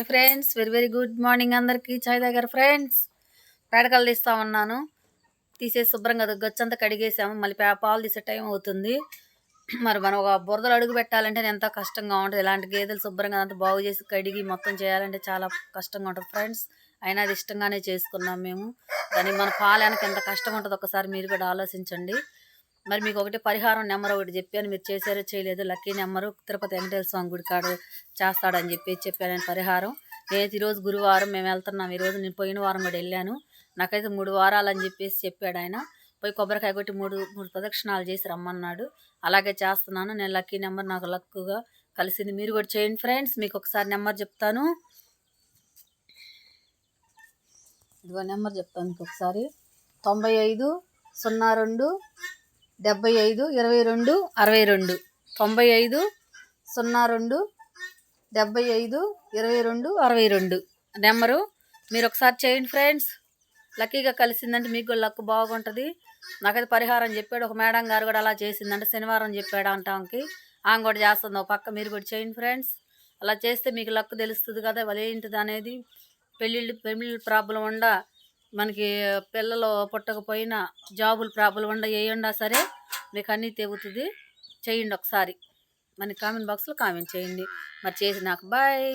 Friends very very good morning అందరికీ. చాయ్ దగ్గర friends పేడకలు తీస్తా ఉన్నాను. తీసేసి శుభ్రంగా గచ్చంతా కడిగేసాము. మళ్ళీ పాలు తీసే టైం అవుతుంది. మరి మనం ఒక బురదలు అడుగు పెట్టాలంటే ఎంతో కష్టంగా ఉంటుంది. ఇలాంటి గేదెలు శుభ్రంగా అంతా బాగు చేసి కడిగి మొత్తం చేయాలంటే చాలా కష్టంగా ఉంటుంది ఫ్రెండ్స్. అయినా అది ఇష్టంగానే చేసుకున్నాం మేము. కానీ మన పాలనకి ఎంత కష్టం ఉంటుందో ఒకసారి మీరు కూడా ఆలోచించండి. మరి మీకు ఒకటి పరిహారం నెంబర్ ఒకటి చెప్పాను, మీరు చేశారో చేయలేదు. లక్కీ నెంబరు తిరుపతి వెంకటేశ్వర స్వామి గుడి కాడ చేస్తాడని చెప్పాను నేను పరిహారం. నేను ఈరోజు గురువారం మేము వెళ్తున్నాం. ఈరోజు నేను పోయిన వారం కూడా వెళ్ళాను. నాకైతే 3 వారాలు అని చెప్పాడు ఆయన. పోయి కొబ్బరికాయ కొట్టి మూడు ప్రదక్షిణాలు చేసి రమ్మన్నాడు. అలాగే చేస్తున్నాను నేను. లక్కీ నెంబర్ నాకు లక్కుగా కలిసింది. మీరు కూడా చేయండి ఫ్రెండ్స్. మీకు ఒకసారి నెంబర్ చెప్తాను. ఇదిగో నెంబర్ చెప్తాను మీకు ఒకసారి. 95 02 75 22 62. 95 02 75 22 62 నెంబరు. మీరు ఒకసారి చేయండి ఫ్రెండ్స్. లక్కీగా కలిసిందంటే మీకు కూడా లక్ బాగుంటుంది. నాకైతే పరిహారం చెప్పాడు. ఒక మేడం గారు కూడా అలా చేసిందంటే శనివారం చెప్పాడు అంటానికి. ఆమె కూడా చేస్తుంది ఒక పక్క. మీరు కూడా చేయండి ఫ్రెండ్స్. అలా చేస్తే మీకు లక్ తెలుస్తుంది కదా వాళ్ళు ఏంటిది అనేది. పెళ్ళిళ్ళు ప్రాబ్లం ఉండా, మనకి పిల్లలు పుట్టకపోయినా, జాబులు ప్రాబ్లం ఉండ ఏయుండా సరే మీకు అన్నీ తెగుతుంది. చేయండి ఒకసారి. మన కామెంట్ బాక్స్లో కామెంట్ చేయండి. మరి చేసి నాకు బాయ్.